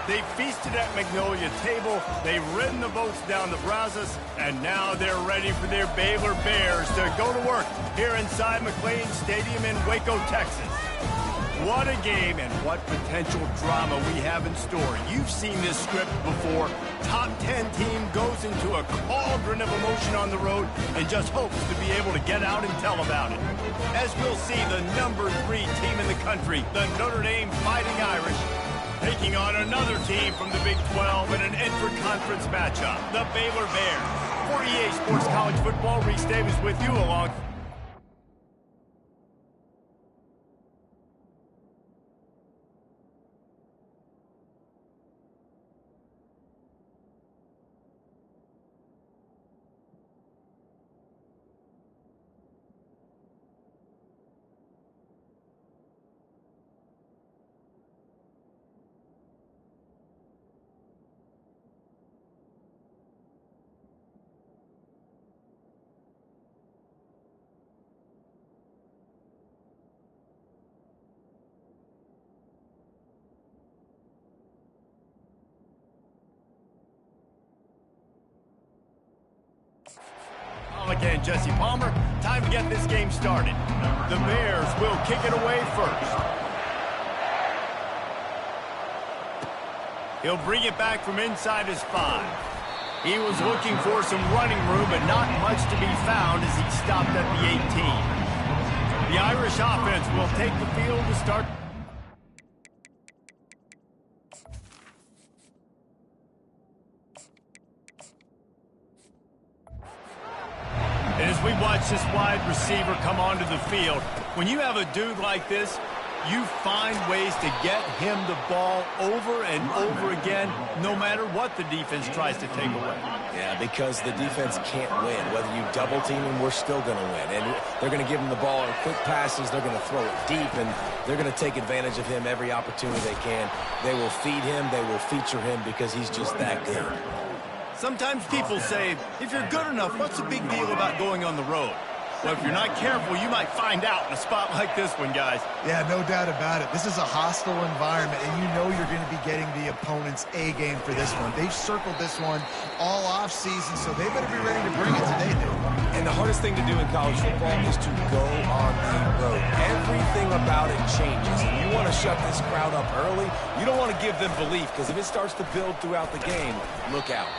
They feasted at Magnolia Table, they've ridden the boats down the Brazos, and now they're ready for their Baylor Bears to go to work here inside McLean Stadium in Waco, Texas. What a game and what potential drama we have in store. You've seen this script before. Top 10 team goes into a cauldron of emotion on the road and just hopes to be able to get out and tell about it. As we'll see, the number 3 team in the country, the Notre Dame Fighting Irish, taking on another team from the Big 12 in an intra-conference matchup, the Baylor Bears. For EA Sports College Football, Reese Davis with you along. Again, Jesse Palmer, time to get this game started. The Bears will kick it away first. He'll bring it back from inside his 5. He was looking for some running room, but not much to be found as he stopped at the 18. The Irish offense will take the field to start. And as we watch this wide receiver come onto the field, when you have a dude like this, you find ways to get him the ball over and over again, no matter what the defense tries to take away. Yeah, because the defense can't win. Whether you double team him, we're still going to win. And they're going to give him the ball in quick passes. They're going to throw it deep, and they're going to take advantage of him every opportunity they can. They will feed him. They will feature him because he's just that good. Sometimes people say, if you're good enough, what's the big deal about going on the road? Well, if you're not careful, you might find out in a spot like this one, guys. Yeah, no doubt about it. This is a hostile environment, and you know you're going to be getting the opponent's A game for this one. They've circled this one all off-season, so they better be ready to bring it today, dude. And the hardest thing to do in college football is to go on the road. Everything about it changes, and you want to shut this crowd up early. You don't want to give them belief, because if it starts to build throughout the game, look out.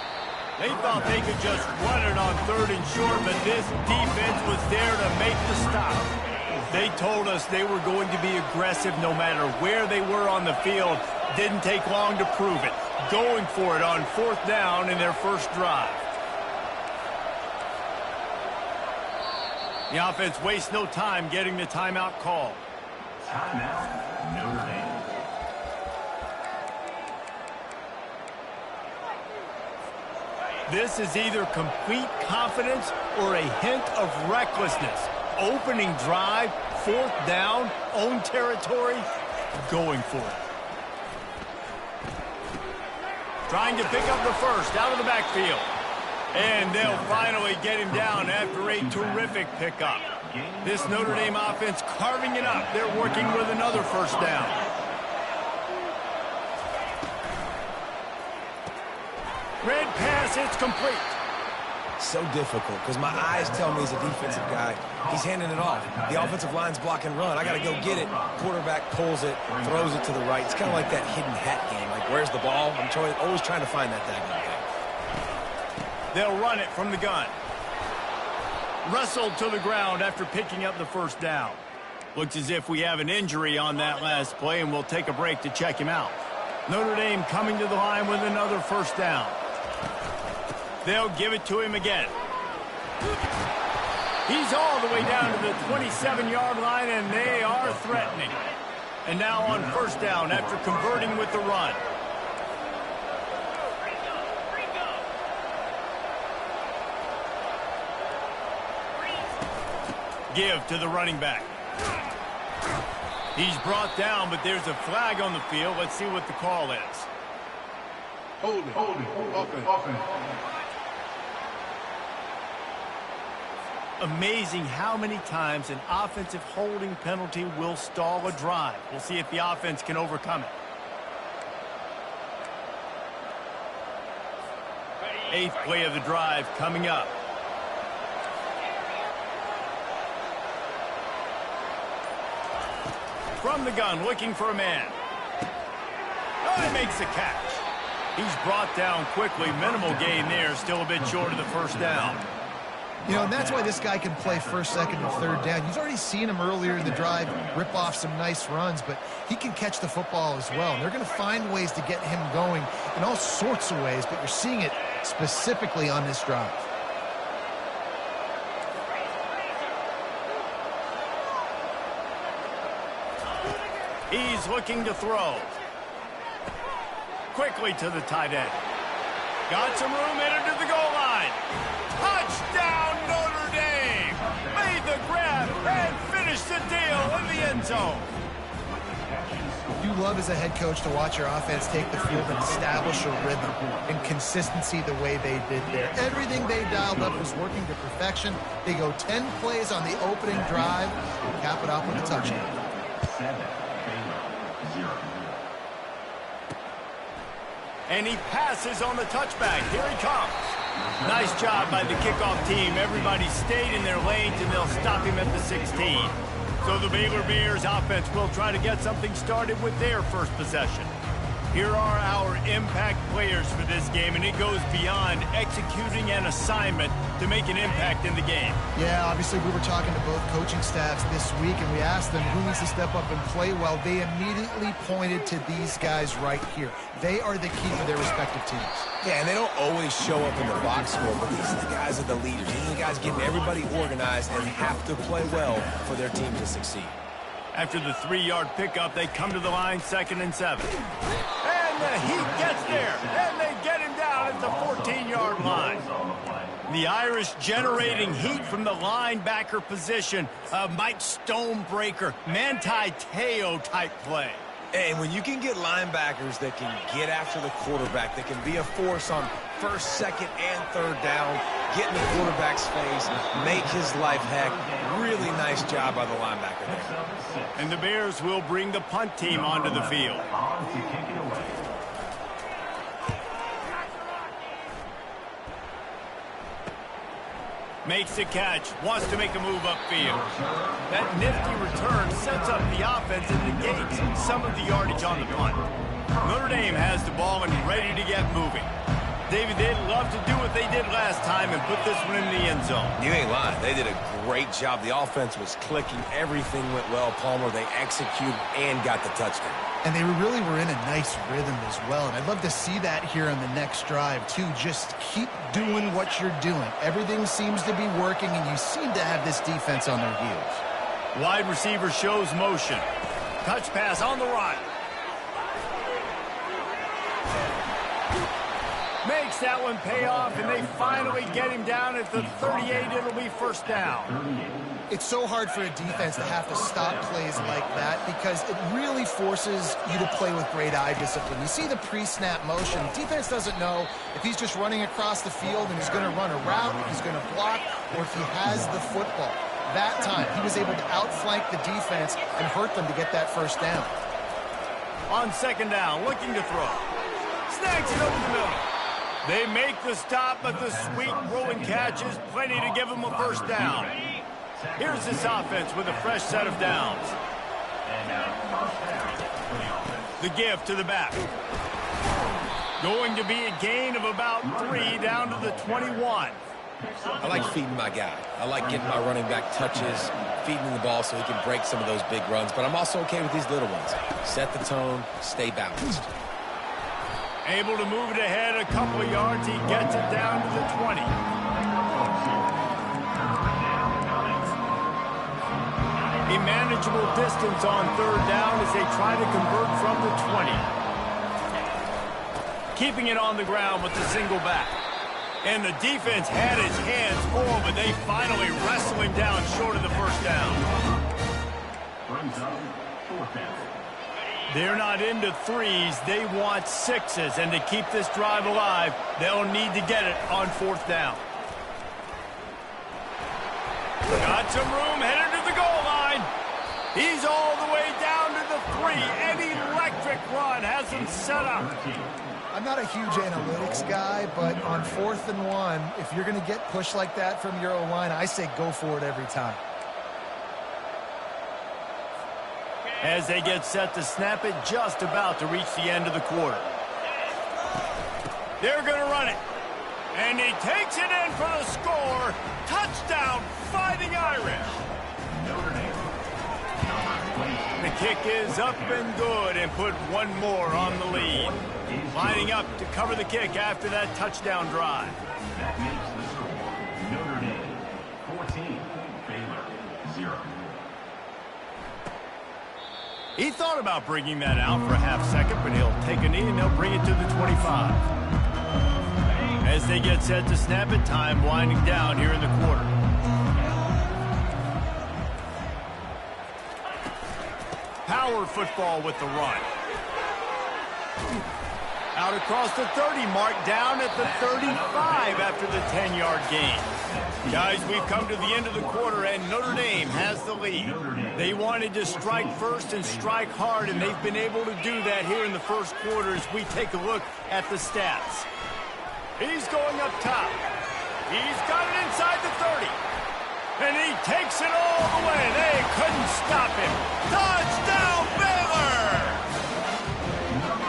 They thought they could just run it on 3rd and short, but this defense was there to make the stop. They told us they were going to be aggressive no matter where they were on the field. Didn't take long to prove it. Going for it on 4th down in their first drive. The offense wastes no time getting the timeout called. Timeout, Notre Dame. This is either complete confidence or a hint of recklessness. Opening drive, 4th down, own territory, going for it. Trying to pick up the first out of the backfield. And they'll finally get him down after a terrific pickup. This Notre Dame offense carving it up. They're working with another 1st down. Red pass, it's complete. So difficult because my eyes tell me as a defensive guy, he's handing it off. The offensive line's block and run. I got to go get it. Quarterback pulls it, throws it to the right. It's kind of like that hidden hat game. Like, where's the ball? I'm always trying to find that daggone thing. They'll run it from the gun. Wrestled to the ground after picking up the 1st down. Looks as if we have an injury on that last play, and we'll take a break to check him out. Notre Dame coming to the line with another 1st down. They'll give it to him again. He's all the way down to the 27-yard line, and they are threatening. And now on 1st down after converting with the run. Give to the running back. He's brought down, but there's a flag on the field. Let's see what the call is. Hold it. Offense. Amazing how many times an offensive holding penalty will stall a drive. We'll see if the offense can overcome it. Eighth play of the drive coming up. From the gun, looking for a man. Oh, he makes the catch. He's brought down quickly. Minimal gain there. Still a bit short of the first down. You know, and that's why this guy can play first, second, and third down. You've already seen him earlier in the drive rip off some nice runs, but he can catch the football as well. And they're going to find ways to get him going in all sorts of ways, but you're seeing it specifically on this drive. He's looking to throw. Quickly to the tight end. Got some room, headed to the goal line. Touchdown, Notre Dame! Made the grab and finished the deal in the end zone. You love as a head coach to watch your offense take the field and establish a rhythm and consistency the way they did there. Everything they dialed up was working to perfection. They go 10 plays on the opening drive, cap it off with a touchdown. 7, Baylor, 0. And he passes on the touchback. Here he comes. Nice job by the kickoff team. Everybody stayed in their lanes, and they'll stop him at the 16. So the Baylor Bears offense will try to get something started with their first possession. Here are our impact players for this game, and it goes beyond executing an assignment to make an impact in the game. Yeah, obviously we were talking to both coaching staffs this week, and we asked them who needs to step up and play well. They immediately pointed to these guys right here. They are the key for their respective teams. Yeah, and they don't always show up in the box score, but these are the guys that are the leaders. These are the guys getting everybody organized and have to play well for their team to succeed. After the 3-yard pickup, they come to the line, 2nd and 7. And the heat gets there, and they get him down at the 14-yard line. The Irish generating heat from the linebacker position. Mike Stonebreaker, Manti Te'o type play. And when you can get linebackers that can get after the quarterback, that can be a force on first, second, and third down, get in the quarterback's face, make his life heck. Really nice job by the linebacker there. And the Bears will bring the punt team onto the field. Makes the catch, wants to make a move upfield. That nifty return sets up the offense and negates some of the yardage on the punt. Notre Dame has the ball and ready to get moving. David, they'd love to do what they did last time and put this one in the end zone. You ain't lying. They did a great job. The offense was clicking. Everything went well. Palmer, they executed and got the touchdown. And they really were in a nice rhythm as well. And I'd love to see that here on the next drive, too. Just keep doing what you're doing. Everything seems to be working, and you seem to have this defense on their heels. Wide receiver shows motion. Touch pass on the run. Makes that one pay off, and they finally get him down at the 38. It'll be first down. It's so hard for a defense to have to stop plays like that because it really forces you to play with great eye discipline. You see the pre-snap motion. Defense doesn't know if he's just running across the field and he's going to run a route, if he's going to block, or if he has the football. That time, he was able to outflank the defense and hurt them to get that first down. On 2nd down, looking to throw. Snags it over the middle. They make the stop, but the sweet rolling catch is plenty to give them a first down. Here's this offense with a fresh set of downs. The give to the back. Going to be a gain of about 3 down to the 21. I like feeding my guy. I like getting my running back touches, feeding him the ball so he can break some of those big runs. But I'm also okay with these little ones. Set the tone, stay balanced. Able to move it ahead a couple of yards. He gets it down to the 20. A manageable distance on 3rd down as they try to convert from the 20. Keeping it on the ground with the single back. And the defense had his hands full, but they finally wrestle him down short of the first down. Brings up 4th down. They're not into 3s. They want 6s. And to keep this drive alive, they'll need to get it on 4th down. Got some room, headed to the goal line. He's all the way down to the 3. An electric run has him set up. I'm not a huge analytics guy, but on 4th and 1, if you're going to get pushed like that from your O-line, I say go for it every time. As they get set to snap it, just about to reach the end of the quarter. They're going to run it. And he takes it in for the score. Touchdown, Fighting Irish. Notre Dame. The kick is up and good and put one more on the lead. Lining up to cover the kick after that touchdown drive. That makes the score Notre Dame 14, Baylor 0. He thought about bringing that out for a half second, but he'll take a knee and they'll bring it to the 25. As they get set to snap it, time winding down here in the quarter. Power football with the run. Out across the 30 mark, down at the 35 after the 10-yard gain. Guys, we've come to the end of the quarter, and Notre Dame has the lead. They wanted to strike first and strike hard, and they've been able to do that here in the first quarter as we take a look at the stats. He's going up top. He's got it inside the 30. And he takes it all the way. They couldn't stop him. Touchdown, Baylor!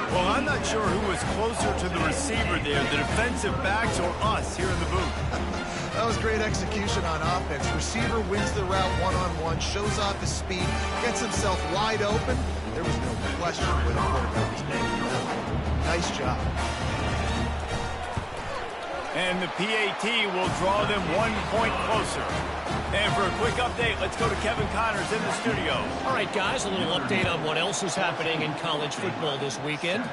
Well, I'm not sure who was closer to the receiver there, the defensive backs or us here in the booth. That was great execution on offense. Receiver wins the route one-on-one, shows off his speed, gets himself wide open. There was no question where the quarterback was making. Nice job. And the PAT will draw them 1 point closer. And for a quick update, let's go to Kevin Connors in the studio. All right, guys, a little update on what else is happening in college football this weekend.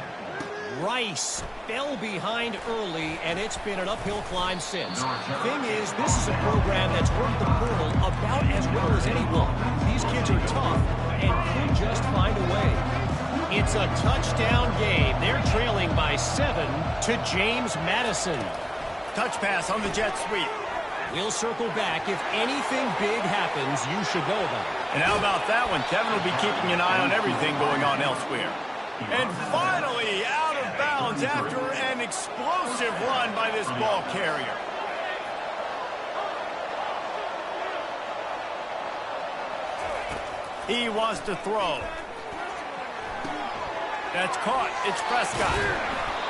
Rice fell behind early, and it's been an uphill climb since. Thing is, this is a program that's worked the portal about as well as anyone. These kids are tough and could just find a way. It's a touchdown game. They're trailing by 7 to James Madison. Touch pass on the jet sweep. We'll circle back. If anything big happens, you should know about it. And how about that one? Kevin will be keeping an eye on everything going on elsewhere. And finally, out of bounds after an explosive run by this ball carrier. He wants to throw. That's caught. It's Prescott.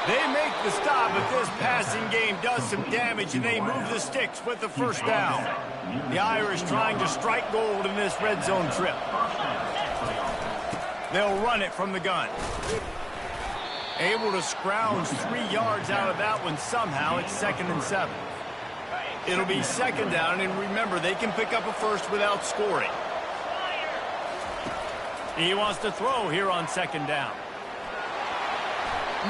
They make the stop, but this passing game does some damage, and they move the sticks with the first down. The Irish trying to strike gold in this red zone trip. They'll run it from the gun. Able to scrounge 3 yards out of that one somehow. It's 2nd and 7. It'll be 2nd down, and remember, they can pick up a first without scoring. He wants to throw here on 2nd down.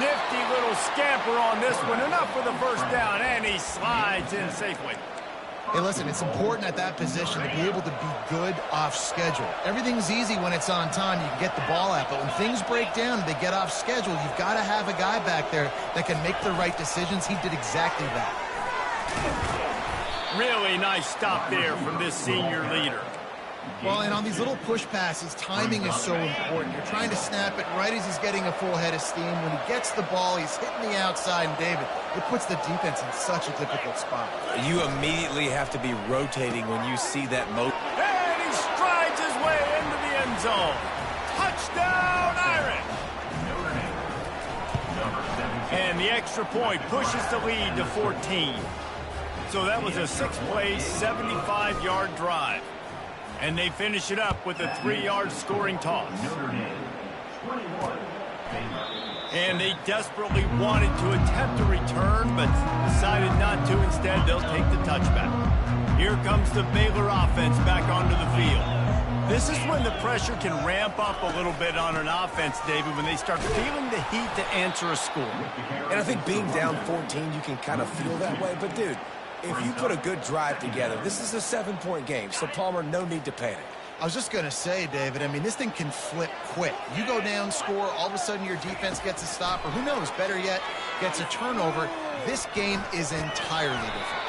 Nifty little scamper on this one. Enough for the first down, and he slides in safely. Hey, listen, it's important at that position to be able to be good off schedule. Everything's easy when it's on time. You can get the ball out, but when things break down and they get off schedule, you've got to have a guy back there that can make the right decisions. He did exactly that. Really nice stop there from this senior leader. Well, and on these little push passes, timing is so important. You're trying to snap it right as he's getting a full head of steam. When he gets the ball, he's hitting the outside, and David, it puts the defense in such a difficult spot. You immediately have to be rotating when you see that motion. And he strides his way into the end zone. Touchdown, Irish! And the extra point pushes the lead to 14. So that was a 6-play, 75-yard drive. And they finish it up with a 3-yard scoring toss. And they desperately wanted to attempt a return, but decided not to. Instead, they'll take the touchback. Here comes the Baylor offense back onto the field. This is when the pressure can ramp up a little bit on an offense, David, when they start feeling the heat to answer a score. And I think being down 14, you can kind of feel that way. But, dude, if you put a good drive together, this is a 7-point game, so Palmer, no need to panic. I was just going to say, David, I mean, this thing can flip quick. You go down, score, all of a sudden your defense gets a stop, or who knows, better yet, gets a turnover. This game is entirely different.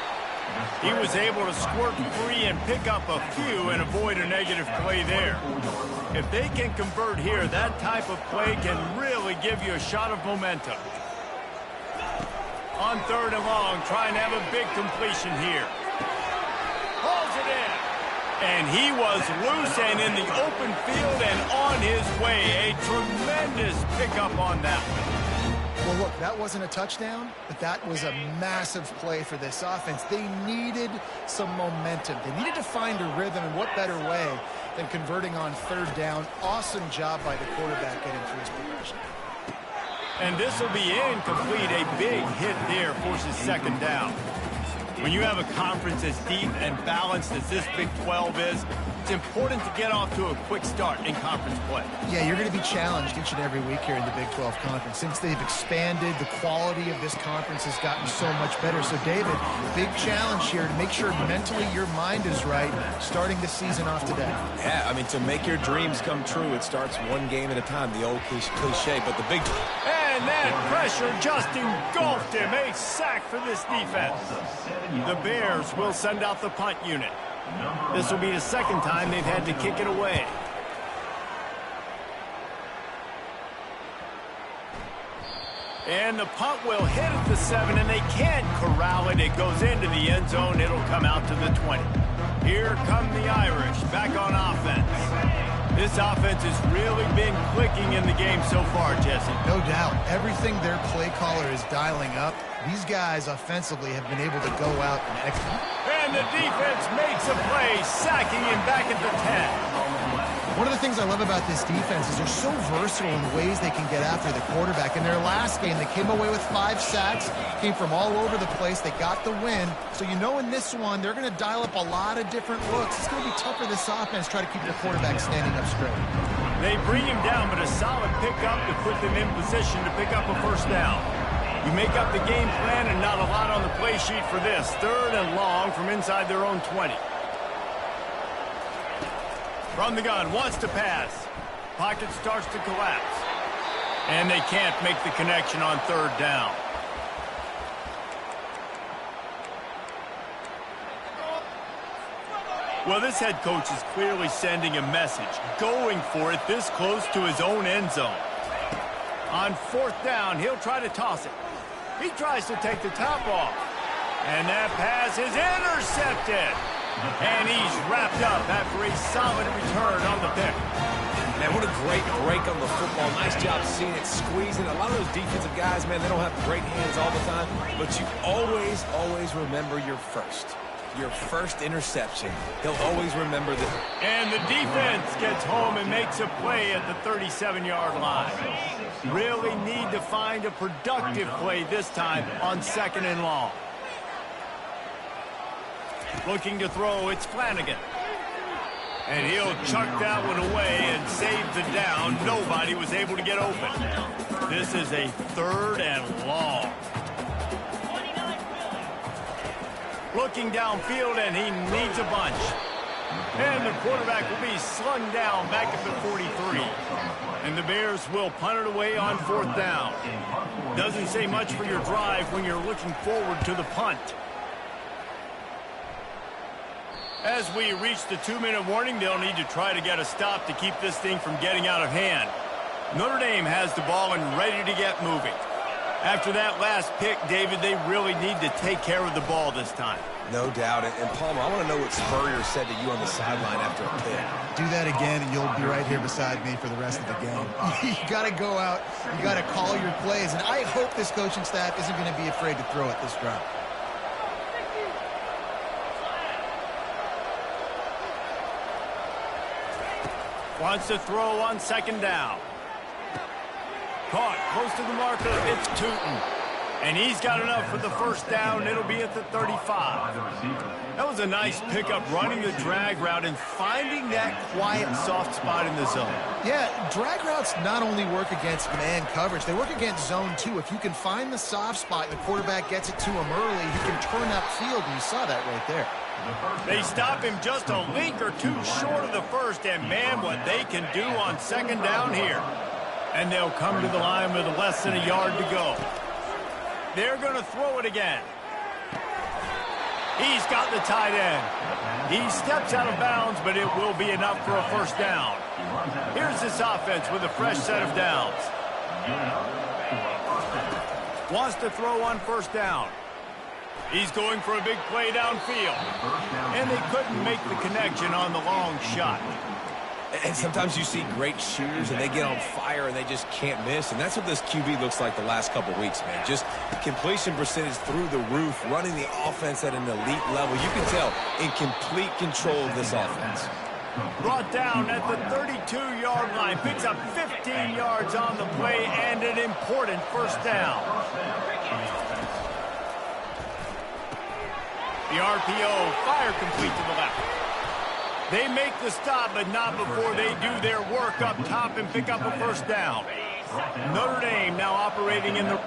He was able to squirt free and pick up a few and avoid a negative play there. If they can convert here, that type of play can really give you a shot of momentum. On 3rd and long, trying to have a big completion here. Pulls it in. And he was loose and in the open field and on his way. A tremendous pickup on that one. Well, look, that wasn't a touchdown, but that was a massive play for this offense. They needed some momentum. They needed to find a rhythm, and what better way than converting on 3rd down. Awesome job by the quarterback getting through his progression. And this will be incomplete. A big hit there forces 2nd down. When you have a conference as deep and balanced as this Big 12 is, it's important to get off to a quick start in conference play. Yeah, you're going to be challenged each and every week here in the Big 12 Conference. Since they've expanded, the quality of this conference has gotten so much better. So, David, big challenge here to make sure mentally your mind is right starting the season off today. Yeah, I mean, to make your dreams come true, it starts one game at a time, the old cliche, but the big... And that pressure just engulfed him. A sack for this defense. The Bears will send out the punt unit. This will be the 2nd time they've had to kick it away. And the punt will hit at the 7, and they can't corral it. It goes into the end zone. It'll come out to the 20. Here come the Irish back on offense. This offense has really been clicking in the game so far, Jesse. No doubt. Everything their play caller is dialing up, these guys offensively have been able to go out and execute. And the defense makes a play, sacking him back at the 10. One of the things I love about this defense is they're so versatile in the ways they can get after the quarterback. In their last game, they came away with 5 sacks, came from all over the place. They got the win. So you know in this one, they're going to dial up a lot of different looks. It's going to be tough for this offense to try to keep their quarterback standing up straight. They bring him down, but a solid pickup to put them in position to pick up a 1st down. You make up the game plan and not a lot on the play sheet for this. 3rd and long from inside their own 20. From the gun, wants to pass. Pocket starts to collapse. And they can't make the connection on 3rd down. Well, this head coach is clearly sending a message, going for it this close to his own end zone. On 4th down, he'll try to toss it. He tries to take the top off. And that pass is intercepted. And he's wrapped up after a solid return on the pick. Man, what a great break on the football. Nice job seeing it, squeezing. A lot of those defensive guys, man, they don't have great hands all the time. But you always, always remember your first interception. He'll always remember that. And the defense gets home and makes a play at the 37-yard line. Really need to find a productive play this time on 2nd and long. Looking to throw, it's Flanagan. And he'll chuck that one away and save the down. Nobody was able to get open. This is a 3rd and long. Looking downfield, and he needs a bunch. And the quarterback will be slung down back at the 43. And the Bears will punt it away on 4th down. Doesn't say much for your drive when you're looking forward to the punt. As we reach the 2-minute warning, they'll need to try to get a stop to keep this thing from getting out of hand. Notre Dame has the ball and ready to get moving. After that last pick, David, they really need to take care of the ball this time. No doubt. And Palmer, I want to know what Spurrier said to you on the sideline after a pick. Do that again, and you'll be right here beside me for the rest of the game. You got to go out. You got to call your plays. And I hope this coaching staff isn't going to be afraid to throw it this drive. Wants to throw on 2nd down. Caught close to the marker. It's Tootin. And he's got enough for the 1st down. It'll be at the 35. That was a nice pickup, running the drag route and finding that quiet, soft spot in the zone. Yeah, drag routes not only work against man coverage, they work against zone too. If you can find the soft spot and the quarterback gets it to him early, he can turn upfield, and you saw that right there. They stop him just a link or two short of the 1st, and man, what they can do on 2nd down here. And they'll come to the line with less than a yard to go. They're going to throw it again. He's got the tight end. He steps out of bounds, but it will be enough for a 1st down. Here's this offense with a fresh set of downs. Wants to throw on first down. He's going for a big play downfield. And they couldn't make the connection on the long shot. And sometimes you see great shooters and they get on fire and they just can't miss. And that's what this QB looks like the last couple weeks, man. Just completion percentage through the roof, running the offense at an elite level. You can tell in complete control of this offense. Brought down at the 32-yard line. Picks up 15 yards on the play and an important first down. The RPO, fire complete to the left. They make the stop, but not before they do their work up top and pick up a first down. Notre Dame now operating in the...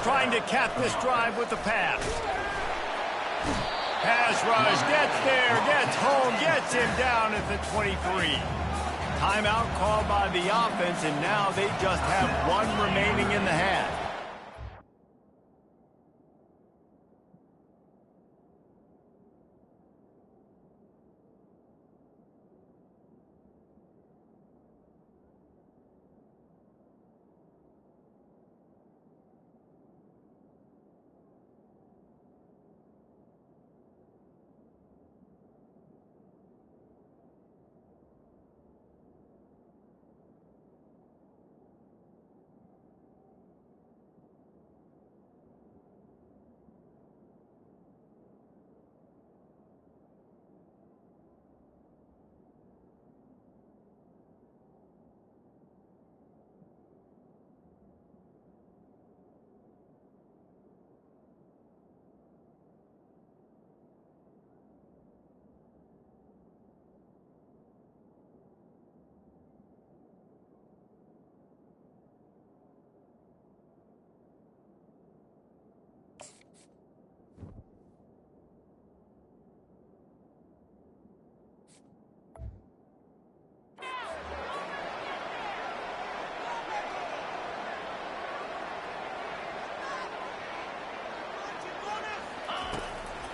Trying to cap this drive with the pass. Pass rush, gets there, gets home, gets him down at the 23. Timeout called by the offense, and now they just have one remaining in the half.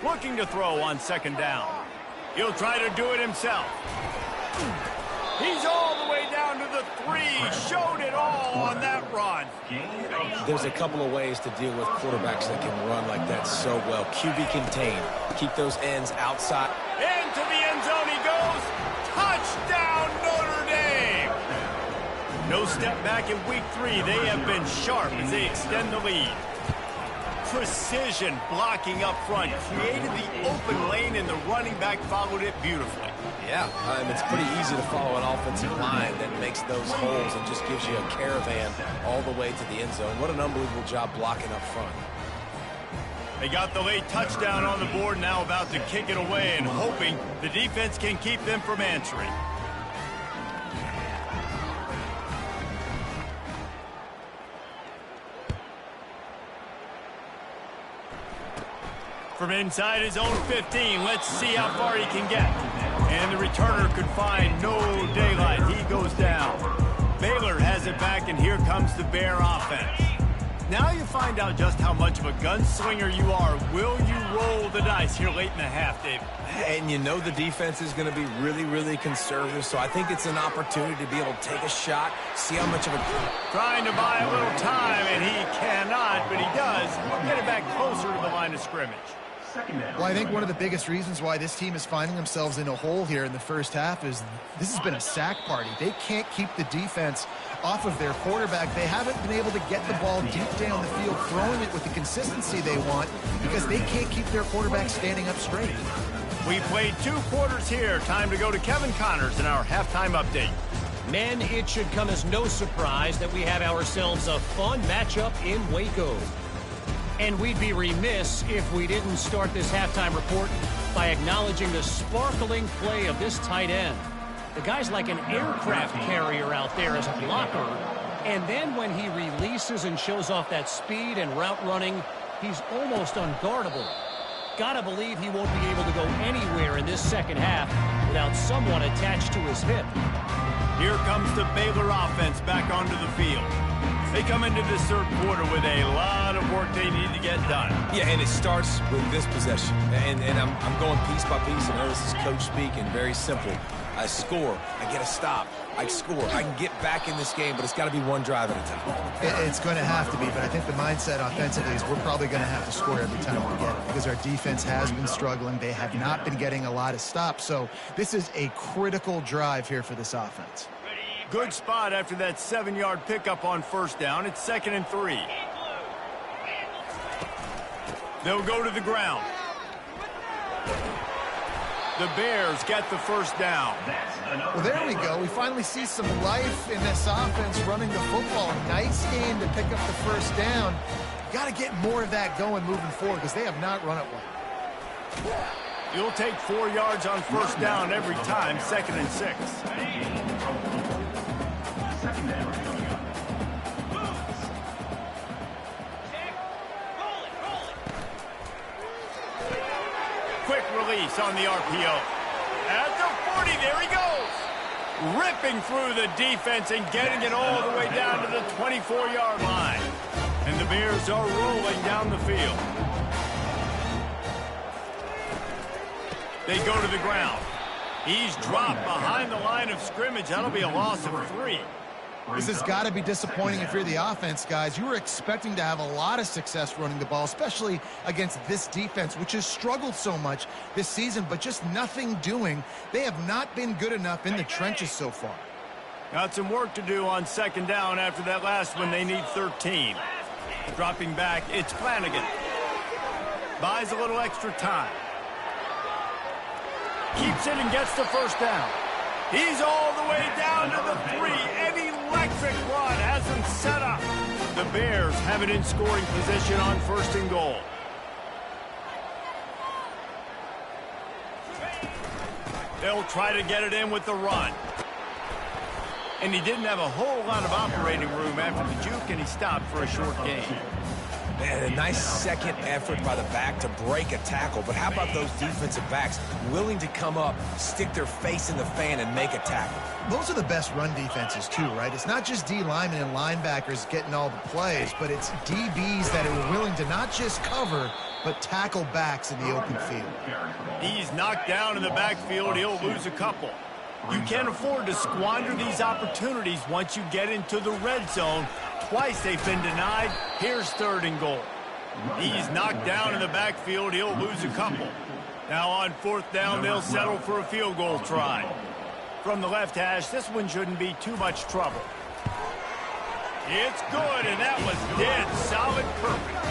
Looking to throw on second down. He'll try to do it himself. He's all the way down to the 3. Showed it all on that run. There's a couple of ways to deal with quarterbacks that can run like that so well. QB contained. Keep those ends outside. Into the end zone he goes. Touchdown, Notre Dame. No step back in week 3. They have been sharp as they extend the lead. Precision blocking up front. Created the open lane, and the running back followed it beautifully. Yeah, it's pretty easy to follow an offensive line that makes those holes and just gives you a caravan all the way to the end zone. What an unbelievable job blocking up front. They got the late touchdown on the board, now about to kick it away and hoping the defense can keep them from answering. From inside his own 15, let's see how far he can get. And the returner could find no daylight. He goes down. Baylor has it back, and here comes the Bear offense. Now you find out just how much of a gunslinger you are. Will you roll the dice here late in the half, David? And you know the defense is going to be really, really conservative, so I think it's an opportunity to be able to take a shot, see how much of a... Trying to buy a little time, and he cannot, but he does get it back closer to the line of scrimmage. Well, I think one of the biggest reasons why this team is finding themselves in a hole here in the first half is this has been a sack party. They can't keep the defense off of their quarterback. They haven't been able to get the ball deep down the field, throwing it with the consistency they want because they can't keep their quarterback standing up straight. We played 2 quarters here. Time to go to Kevin Connors in our halftime update. Men, it should come as no surprise that we have ourselves a fun matchup in Waco. And we'd be remiss if we didn't start this halftime report by acknowledging the sparkling play of this tight end. The guy's like an aircraft carrier out there as a blocker. And then when he releases and shows off that speed and route running, he's almost unguardable. Gotta believe he won't be able to go anywhere in this second half without someone attached to his hip. Here comes the Baylor offense back onto the field. They come into this third quarter with a lot of work they need to get done. Yeah, and it starts with this possession. And I'm going piece by piece. I know this is coach speak and very simple. I score. I get a stop. I score. I can get back in this game, but it's got to be one drive at a time. It's going to have to be, but I think the mindset offensively is we're probably going to have to score every time we get it because our defense has been struggling. They have not been getting a lot of stops, so this is a critical drive here for this offense. Good spot after that 7-yard pickup on first down. It's 2nd and 3. They'll go to the ground. The Bears get the first down. Well, there we go. We finally see some life in this offense running the football. Nice game to pick up the first down. Got to get more of that going moving forward because they have not run it well. You'll take 4 yards on first down every time, 2nd and 6. Quick release on the RPO. At the 40, there he goes. Ripping through the defense and getting it all the way down to the 24-yard line. And the Bears are rolling down the field. They go to the ground. He's dropped behind the line of scrimmage. That'll be a loss of 3. This has got to be disappointing if you're the offense, guys. You were expecting to have a lot of success running the ball, especially against this defense, which has struggled so much this season, but just nothing doing. They have not been good enough in the trenches so far. Got some work to do on 2nd down after that last one. They need 13. Dropping back, it's Flanagan. Buys a little extra time. Keeps it and gets the first down. He's all the way down to the 3. An electric run has him set up. The Bears have it in scoring position on 1st and goal. They'll try to get it in with the run. And he didn't have a whole lot of operating room after the juke, and he stopped for a short gain. Man, a nice second effort by the back to break a tackle. But how about those defensive backs willing to come up, stick their face in the fan, and make a tackle? Those are the best run defenses, too, right? It's not just D linemen and linebackers getting all the plays, but it's DBs that are willing to not just cover, but tackle backs in the open field. He's knocked down in the backfield. He'll lose a couple. You can't afford to squander these opportunities once you get into the red zone. Twice they've been denied. Here's 3rd and goal. He's knocked down in the backfield. He'll lose a couple. Now on 4th down, they'll settle for a field goal try. From the left hash, this one shouldn't be too much trouble. It's good, and that was dead solid perfect.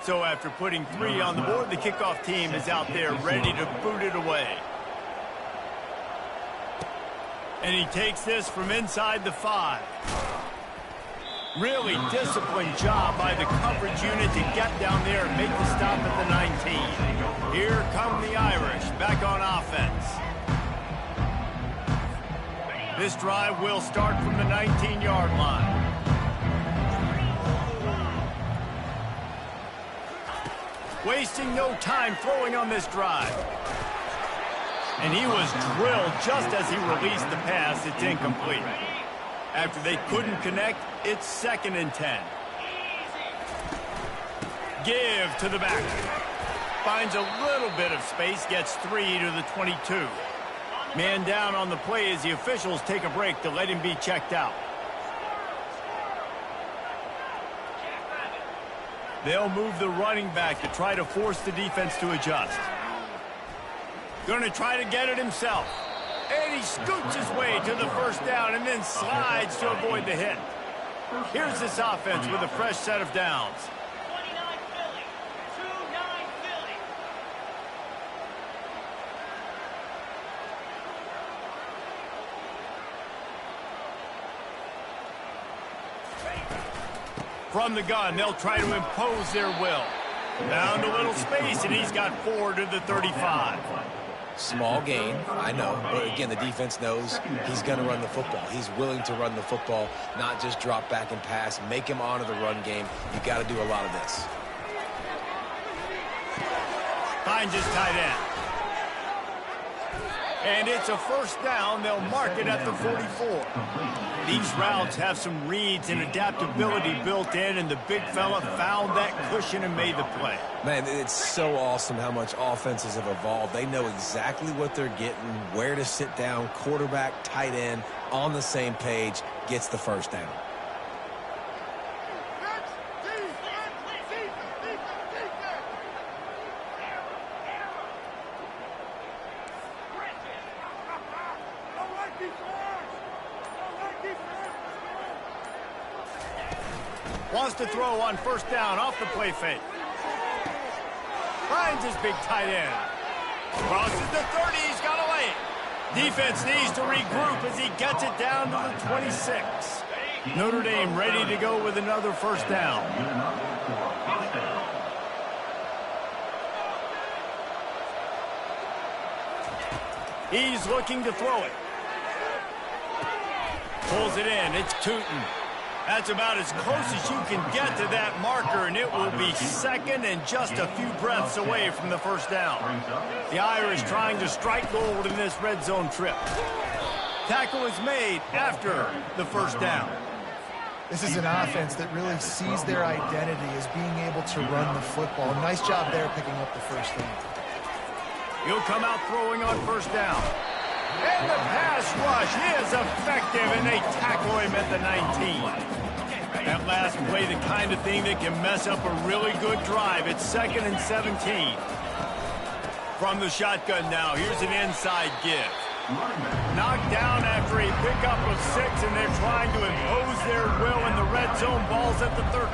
So after putting 3 on the board, the kickoff team is out there ready to boot it away. And he takes this from inside the 5. Really disciplined job by the coverage unit to get down there and make the stop at the 19. Here come the Irish back on offense. This drive will start from the 19-yard line. Wasting no time throwing on this drive. And he was drilled just as he released the pass. It's incomplete. After they couldn't connect, it's 2nd and 10. Give to the back. Finds a little bit of space, gets 3 to the 22. Man down on the play as the officials take a break to let him be checked out. They'll move the running back to try to force the defense to adjust. Going to try to get it himself. And he scoots his way to the first down and then slides to avoid the hit. Here's this offense with a fresh set of downs. From the gun, they'll try to impose their will. Down to little space, and he's got 4 to the 35. Small gain, I know. But again, the defense knows he's going to run the football. He's willing to run the football, not just drop back and pass. Make him honor the run game. You got to do a lot of this. Finds his tight end. And it's a first down. They'll mark it at the 44. These routes have some reads and adaptability built in, and the big fella found that cushion and made the play. Man, it's so awesome how much offenses have evolved. They know exactly what they're getting, where to sit down. Quarterback, tight end, on the same page, gets the first down. Wants to throw on first down off the play fake. Finds his big tight end. Crosses the 30. He's got away. Defense needs to regroup as he gets it down to the 26. Notre Dame ready to go with another first down. He's looking to throw it. Pulls it in. It's Tootin. That's about as close as you can get to that marker, and it will be second and just a few breaths away from the first down. The Irish trying to strike gold in this red zone trip. Tackle is made after the first down. This is an offense that really sees their identity as being able to run the football. Nice job there picking up the first down. He'll come out throwing on first down. And the pass rush is effective, and they tackle him at the 19. That last play, the kind of thing that can mess up a really good drive. It's 2nd and 17. From the shotgun now, here's an inside give. Knocked down after a pickup of 6, and they're trying to impose their will in the red zone. Ball's at the 13.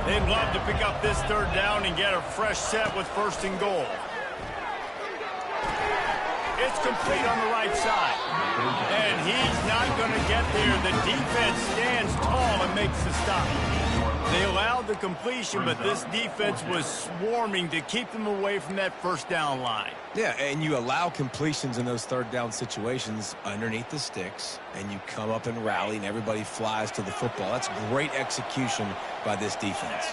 They'd love to pick up this third down and get a fresh set with 1st and goal. It's complete on the right side. And he's not going to get there. The defense stands tall and makes the stop. They allowed the completion, but this defense was swarming to keep them away from that first down line. Yeah, and you allow completions in those third down situations underneath the sticks, and you come up and rally, and everybody flies to the football. That's great execution by this defense.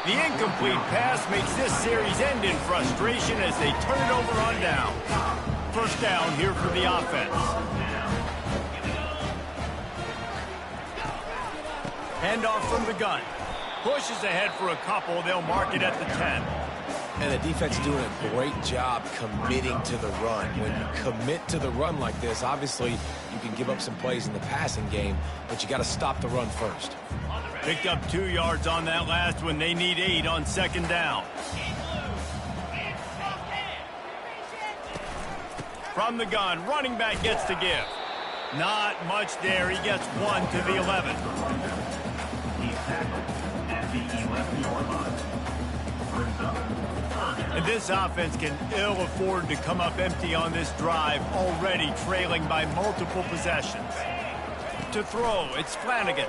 The incomplete pass makes this series end in frustration as they turn it over on down. First down here for the offense. Handoff from the gun. Pushes ahead for a couple. They'll mark it at the 10. And the defense doing a great job committing to the run. When you commit to the run like this, obviously you can give up some plays in the passing game, but you got to stop the run first. Picked up 2 yards on that last one. They need 8 on second down. From the gun, running back gets to give. Not much there. He gets 1 to the 11. He's tackled at the 11-yard line. Brings up. And this offense can ill afford to come up empty on this drive, already trailing by multiple possessions. To throw, it's Flanagan.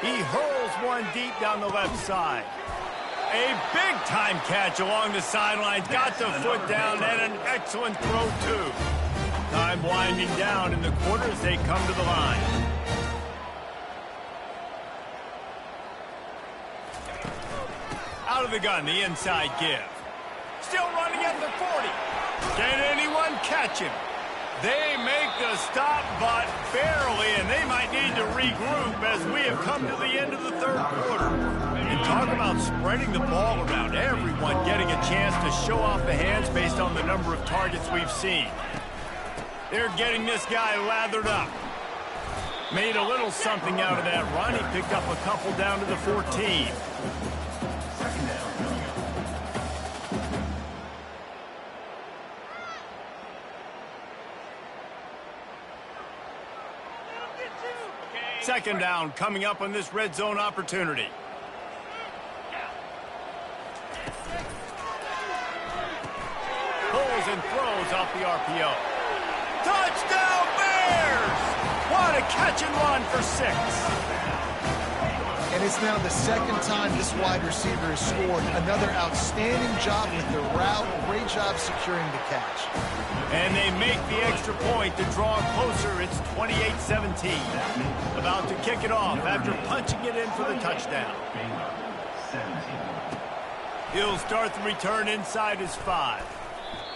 He hurls one deep down the left side. A big-time catch along the sidelines. Got the foot down and an excellent throw, too. Time winding down in the quarter as they come to the line. Out of the gun, the inside give. Still running at the 40. Can anyone catch him? They make the stop, but barely, and they might need to regroup as we have come to the end of the third quarter. And talk about spreading the ball around, everyone getting a chance to show off the hands based on the number of targets we've seen. They're getting this guy lathered up. Made a little something out of that run. He picked up a couple down to the 14. Second down coming up on this red zone opportunity. Pulls and throws off the RPO. Touchdown Bears! What a catch and run for 6. And it's now the second time this wide receiver has scored. Another outstanding job with the route. Great job securing the catch. And they make the extra point to draw closer. It's 28-17. About to kick it off after punching it in for the touchdown. He'll start the return inside his 5.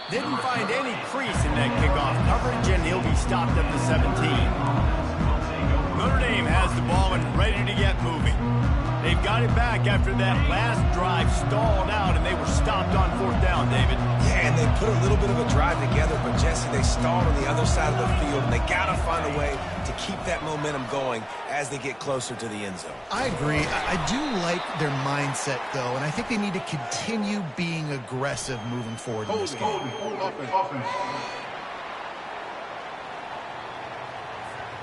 Didn't find any crease in that kickoff coverage, and he'll be stopped at the 17. Notre Dame has the ball and ready to get moving. They've got it back after that last drive stalled out, and they were stopped on 4th down, David. Yeah, and they put a little bit of a drive together, but Jesse, they stalled on the other side of the field, and they got to find a way to keep that momentum going as they get closer to the end zone. I agree. I do like their mindset, though, and I think they need to continue being aggressive moving forward in this game.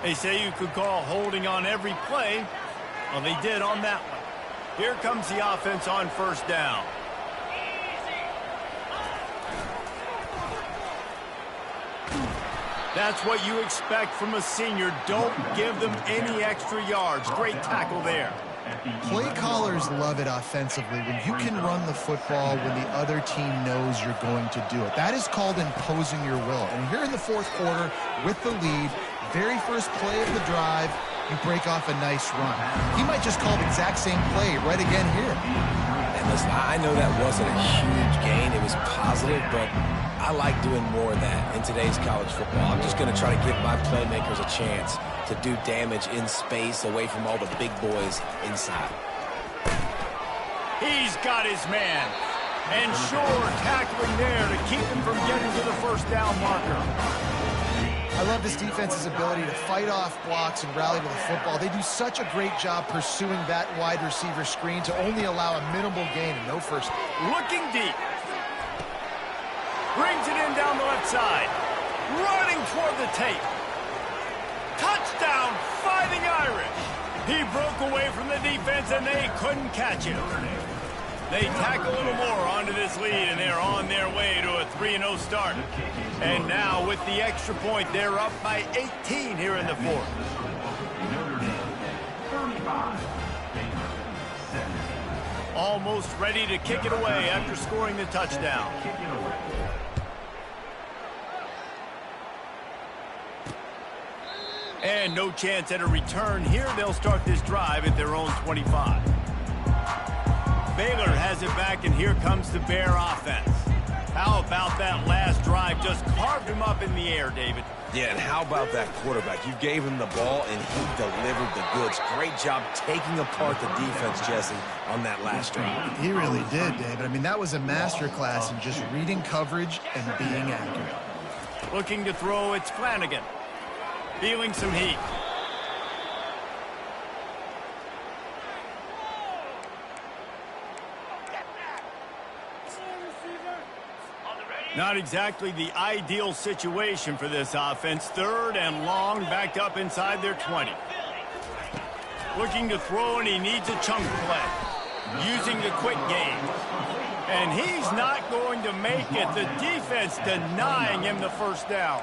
They say you could call holding on every play. Well, they did on that one. Here comes the offense on 1st down. That's what you expect from a senior. Don't give them any extra yards. Great tackle there. Play callers love it offensively when you can run the football when the other team knows you're going to do it. That is called imposing your will. And here in the 4th quarter with the lead, very first play of the drive, you break off a nice run. He might just call the exact same play right again here. And listen, I know that wasn't a huge gain. It was positive, but I like doing more of that in today's college football. I'm just going to try to give my playmakers a chance to do damage in space away from all the big boys inside. He's got his man. And sure, tackling there to keep him from getting to the 1st down marker. I love this defense's ability to fight off blocks and rally to the football. They do such a great job pursuing that wide receiver screen to only allow a minimal gain and no first. Looking deep. Brings it in down the left side. Running toward the tape. Touchdown, Fighting Irish. He broke away from the defense and they couldn't catch him. They tack a little more onto this lead, and they're on their way to a 3-0 start. And now, with the extra point, they're up by 18 here in the 4th. Almost ready to kick it away after scoring the touchdown. And no chance at a return here. They'll start this drive at their own 25. Baylor has it back, and here comes the Bear offense. How about that last drive? Just carved him up in the air, David. Yeah, and how about that quarterback? You gave him the ball, and he delivered the goods. Great job taking apart the defense, Jesse, on that last drive. He really did, David. I mean, that was a masterclass in just reading coverage and being accurate. Looking to throw, it's Flanagan. Feeling some heat. Not exactly the ideal situation for this offense. 3rd and long, backed up inside their 20. Looking to throw, and he needs a chunk play. Using the quick game. And he's not going to make it. The defense denying him the 1st down.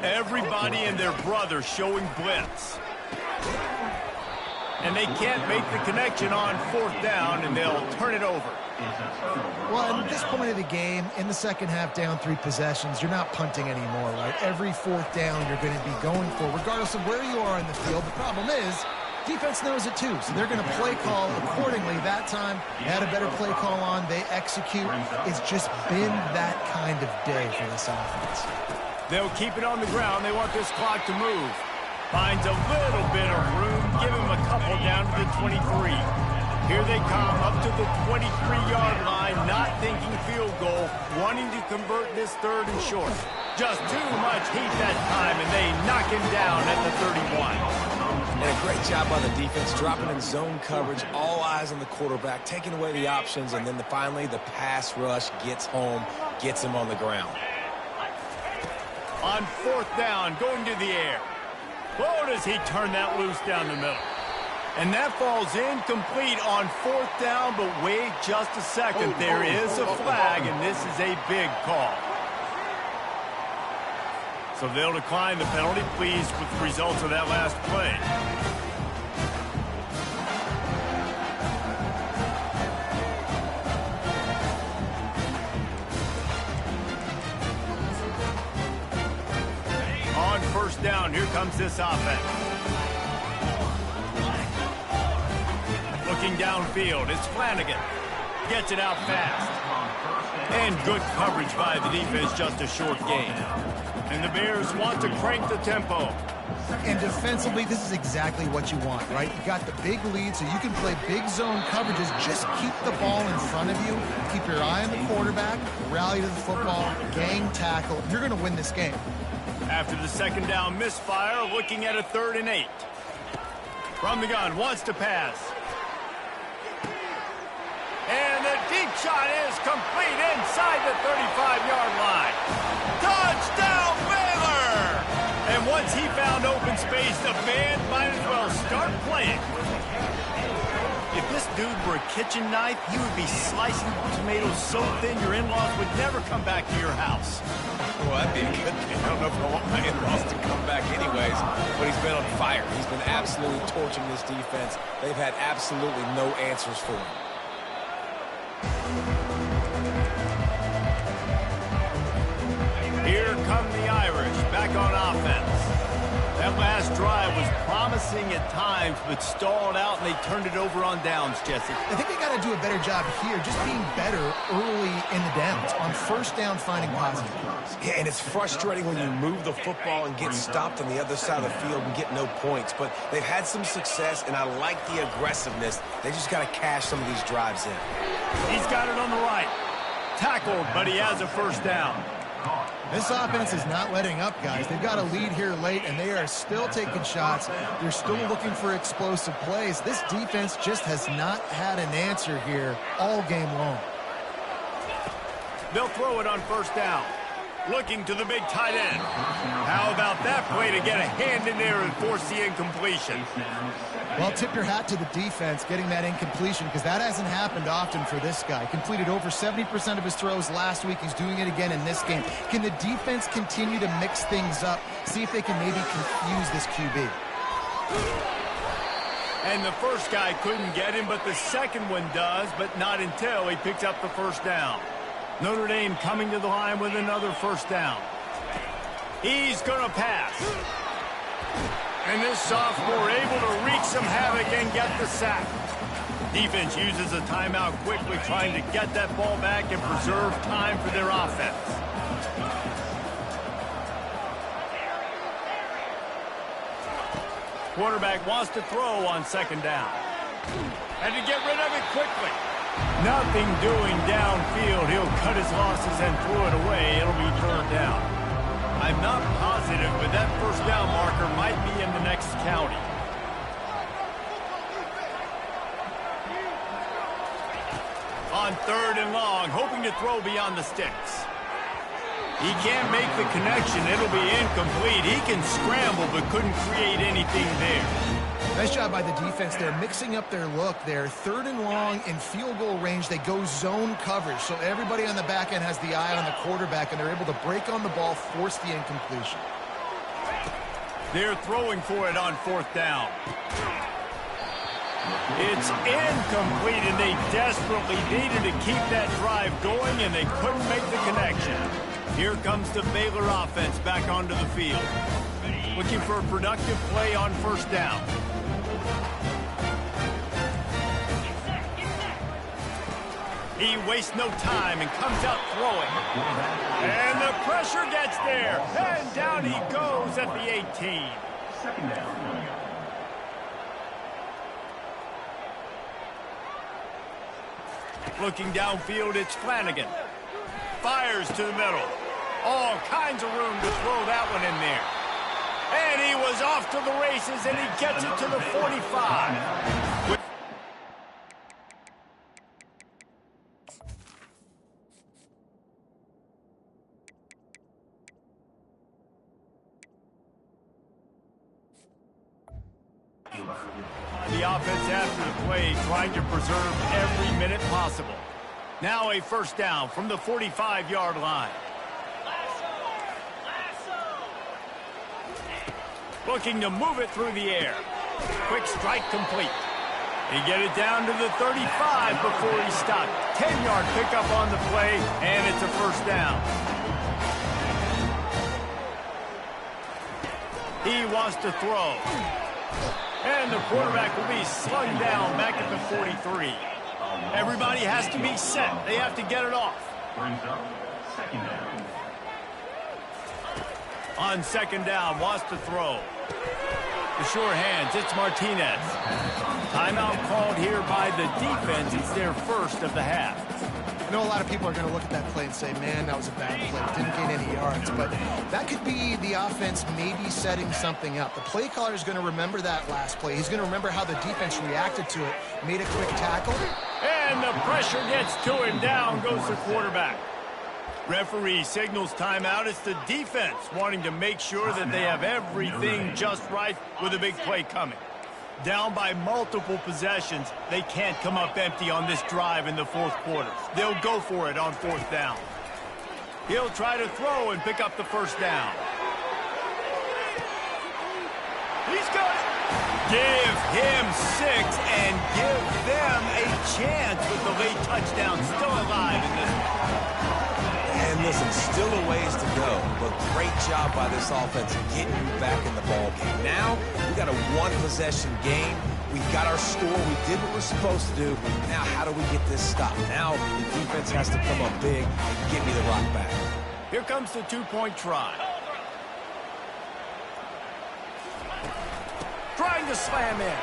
Everybody and their brother showing blitz. And they can't make the connection on 4th down, and they'll turn it over. Well, at this point of the game, in the second half, down 3 possessions, you're not punting anymore, right? Every 4th down you're going to be going for, regardless of where you are in the field. The problem is, defense knows it too, so they're going to play call accordingly. That time, they had a better play call on. They execute. It's just been that kind of day for this offense. They'll keep it on the ground. They want this clock to move. Finds a little bit of room. Give him a couple down to the 23. Here they come up to the 23-yard line, not thinking field goal, wanting to convert this 3rd and short. Just too much heat that time, and they knock him down at the 31. And a great job by the defense, dropping in zone coverage, all eyes on the quarterback, taking away the options, and then finally the pass rush gets home, gets him on the ground. On 4th down, going to the air. Oh, does he turn that loose down the middle. And that falls incomplete on 4th down, but wait just a second. There is a flag, and this is a big call. So they'll decline the penalty, pleased with the results of that last play. Here comes this offense. Looking downfield, it's Flanagan. Gets it out fast. And good coverage by the defense, just a short gain. And the Bears want to crank the tempo. And defensively, this is exactly what you want, right? You got the big lead, so you can play big zone coverages. Just keep the ball in front of you. Keep your eye on the quarterback. Rally to the football. Gang tackle. You're going to win this game. After the second down misfire, looking at a 3rd and 8. From the gun, wants to pass. And the deep shot is complete inside the 35-yard line. Touchdown, Baylor! And once he found open space, the band might as well start playing. If this dude were a kitchen knife, he would be slicing tomatoes so thin your in-laws would never come back to your house. Well, that'd be a good thing. I don't know if I want my in-laws to come back anyways, but he's been on fire. He's been absolutely torching this defense. They've had absolutely no answers for him. Here come the Irish, back on offense. That last drive was promising at times, but stalled out, and they turned it over on downs, Jesse. I think they got to do a better job here, just being better early in the downs. On first down, finding positive plays. Yeah, and it's frustrating when you move the football and get stopped on the other side of the field and get no points. But they've had some success, and I like the aggressiveness. They just got to cash some of these drives in. He's got it on the right. Tackled, but he has a first down. This offense is not letting up, guys. They've got a lead here late, and they are still taking shots. They're still looking for explosive plays. This defense just has not had an answer here all game long. They'll throw it on first down. Looking to the big tight end. How about that play to get a hand in there and force the incompletion? Well, tip your hat to the defense getting that incompletion, because that hasn't happened often for this guy. Completed over 70% of his throws last week. He's doing it again in this game. Can the defense continue to mix things up? See if they can maybe confuse this QB. And the first guy couldn't get him, but the second one does, but not until he picks up the first down. Notre Dame coming to the line with another first down. He's going to pass. And this sophomore able to wreak some havoc and get the sack. Defense uses a timeout quickly, trying to get that ball back and preserve time for their offense. Quarterback wants to throw on second down. And to get rid of it quickly. Nothing doing downfield. He'll cut his losses and throw it away. It'll be third down. I'm not positive, but that first down marker might be in the next county. On third and long, hoping to throw beyond the sticks. He can't make the connection. It'll be incomplete. He can scramble, but couldn't create anything there. Nice job by the defense there, mixing up their look there. Third and long in field goal range, they go zone coverage. So everybody on the back end has the eye on the quarterback, and they're able to break on the ball, force the incompletion. They're throwing for it on fourth down. It's incomplete, and they desperately needed to keep that drive going, and they couldn't make the connection. Here comes the Baylor offense back onto the field. Looking for a productive play on first down. He wastes no time and comes out throwing. And the pressure gets there. And down he goes at the 18. Second down. Looking downfield, it's Flanagan. Fires to the middle. All kinds of room to throw that one in there. And he was off to the races, and he gets it to the 45. The offense after the play, trying to preserve every minute possible. Now a first down from the 45-yard line. Looking to move it through the air. Quick strike complete. He get it down to the 35 before he stopped. 10-yard pickup on the play, and it's a first down. He wants to throw. And the quarterback will be slung down back at the 43. Everybody has to be set. They have to get it off. Brings up second down. On second down, wants to throw. The sure hands, it's Martinez. Timeout called here by the defense. It's their first of the half. I know a lot of people are going to look at that play and say, man, that was a bad play. Didn't gain any yards. But that could be the offense maybe setting something up. The play caller is going to remember that last play. He's going to remember how the defense reacted to it, made a quick tackle. And the pressure gets to him. Down goes the quarterback. Referee signals timeout. It's the defense wanting to make sure that they have everything just right with a big play coming. Down by multiple possessions, they can't come up empty on this drive in the fourth quarter. They'll go for it on fourth down. He'll try to throw and pick up the first down. He's got it. Give him 6 and give them a chance with the late touchdown still alive in this one. And listen, still a ways to go, but great job by this offense getting you back in the ball game. Now, we got a one-possession game. We got our score. We did what we're supposed to do. Now, how do we get this stopped? Now, the defense has to come up big and get me the rock back. Here comes the two-point try. Trying to slam in.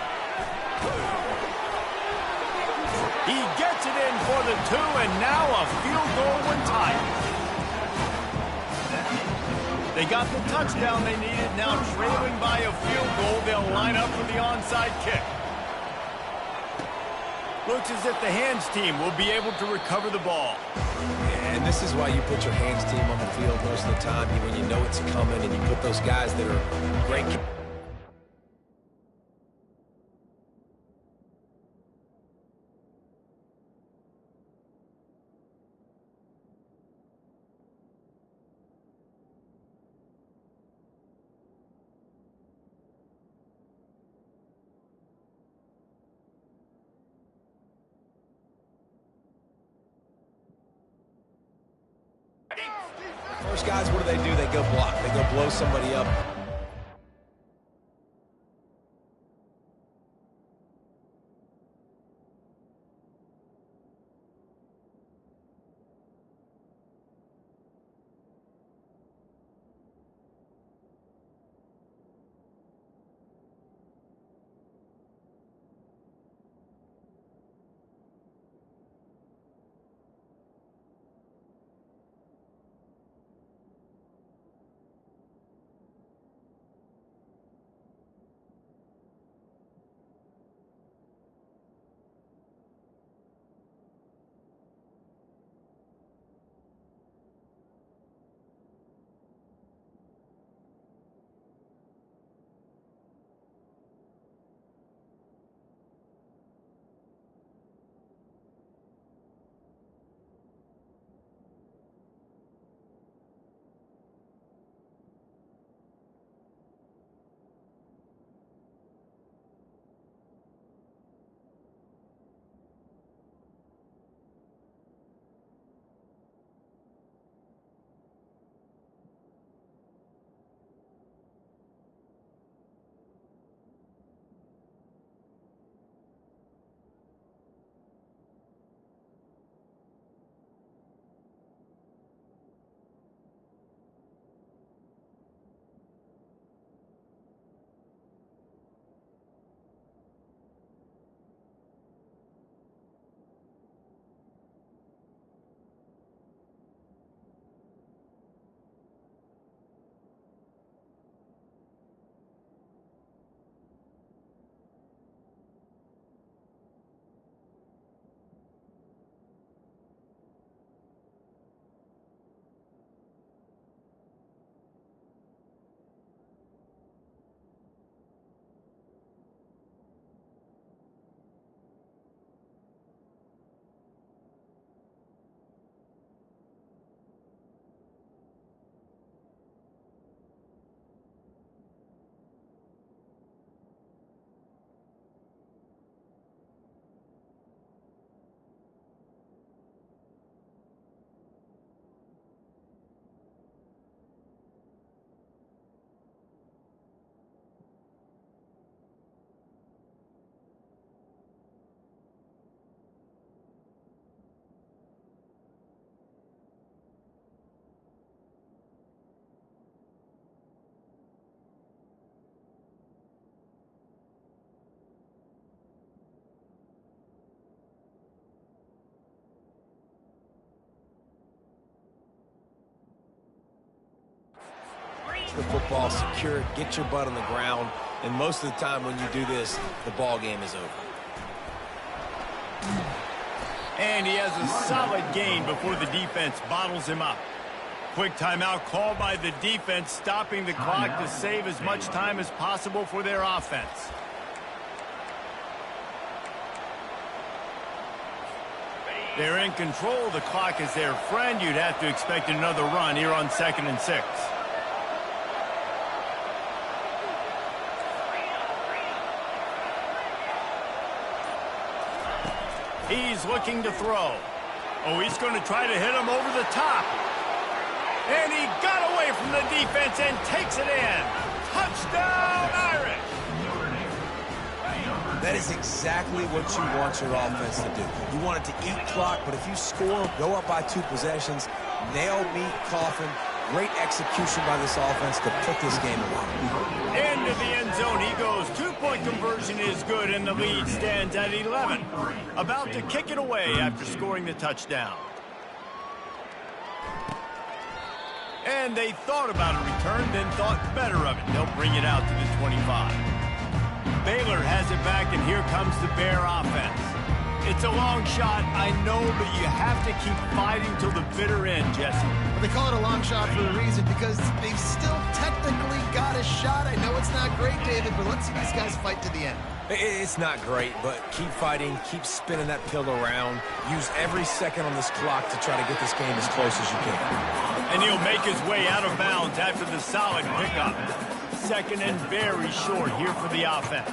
He gets it in for the 2, and now a field goal when tied. They got the touchdown they needed. Now trailing by a field goal, they'll line up for the onside kick. Looks as if the hands team will be able to recover the ball. And this is why you put your hands team on the field most of the time when you know it's coming, and you put those guys that are great. First guys, what do? They go block. They go blow somebody up. the football, secure it, get your butt on the ground, and most of the time when you do this, the ball game is over. And he has a solid gain before the defense bottles him up. Quick timeout called by the defense, stopping the clock to save as much time as possible for their offense. They're in control. The clock is their friend. You'd have to expect another run here on 2nd and 6. He's looking to throw. Oh, he's going to try to hit him over the top. And he got away from the defense and takes it in. Touchdown, Irish! That is exactly what you want your offense to do. You want it to eat clock, but if you score, go up by 2 possessions, nail, meet, coffin. Great execution by this offense to put this game away. Into the end zone he goes. 2-point conversion is good, and the lead stands at 11. About to kick it away after scoring the touchdown. And they thought about a return, then thought better of it. They'll bring it out to the 25. Baylor has it back, and here comes the Bear offense. It's a long shot, I know, but you have to keep fighting till the bitter end, Jesse. Well, they call it a long shot for a reason, because they've still technically got a shot. I know it's not great, David, but let's see these guys fight to the end. It's not great, but keep fighting, keep spinning that pill around. Use every second on this clock to try to get this game as close as you can. And he'll make his way out of bounds after the solid pickup. 2nd and very short here for the offense.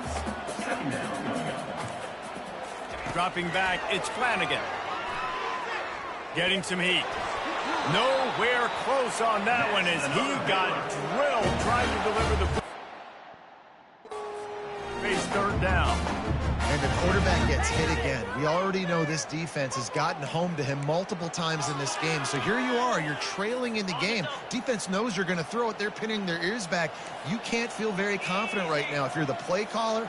Dropping back, it's Flanagan. Getting some heat. Nowhere close on that one as he got drilled trying to deliver the face 3rd down. And the quarterback gets hit again. We already know this defense has gotten home to him multiple times in this game. So here you are, you're trailing in the game. Defense knows you're going to throw it. They're pinning their ears back. You can't feel very confident right now if you're the play caller.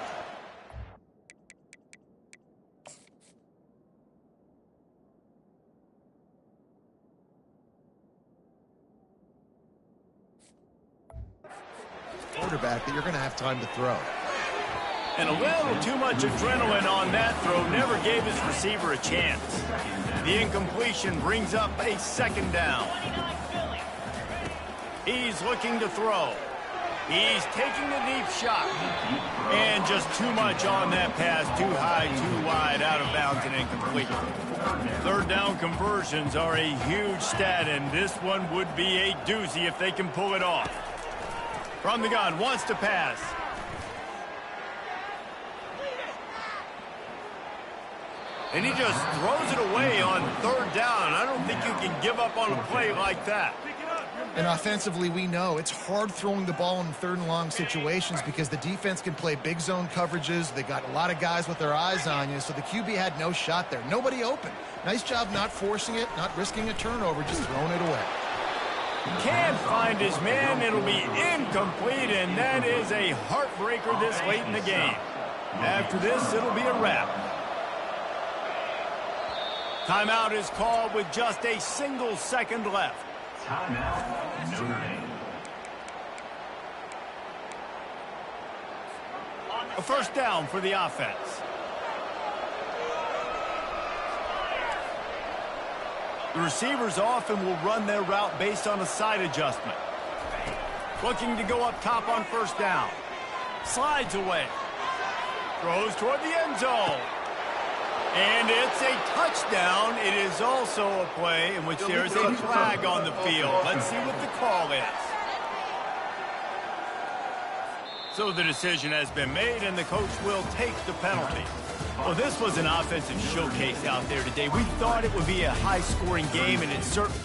Quarterback that you're going to have time to throw. And a little too much adrenaline on that throw never gave his receiver a chance. The incompletion brings up a 2nd down. He's looking to throw. He's taking the deep shot. And just too much on that pass. Too high, too wide, out of bounds and incomplete. 3rd down conversions are a huge stat, and this one would be a doozy if they can pull it off. From the gun, wants to pass. And he just throws it away on 3rd down. I don't think you can give up on a play like that. And offensively, we know it's hard throwing the ball in 3rd and long situations because the defense can play big zone coverages. They got a lot of guys with their eyes on you, so the QB had no shot there. Nobody open. Nice job not forcing it, not risking a turnover, just throwing it away. Can't find his man. It'll be incomplete, and that is a heartbreaker this late in the game. After this, it'll be a wrap. Timeout is called with just a single second left. Timeout, Notre Dame. A 1st down for the offense. The receivers often will run their route based on a side adjustment. Looking to go up top on 1st down. Slides away. Throws toward the end zone. And it's a touchdown. It is also a play in which there is a flag on the field. Let's see what the call is. So the decision has been made, and the coach will take the penalty. Well, this was an offensive showcase out there today. We thought it would be a high-scoring game, and it certainly...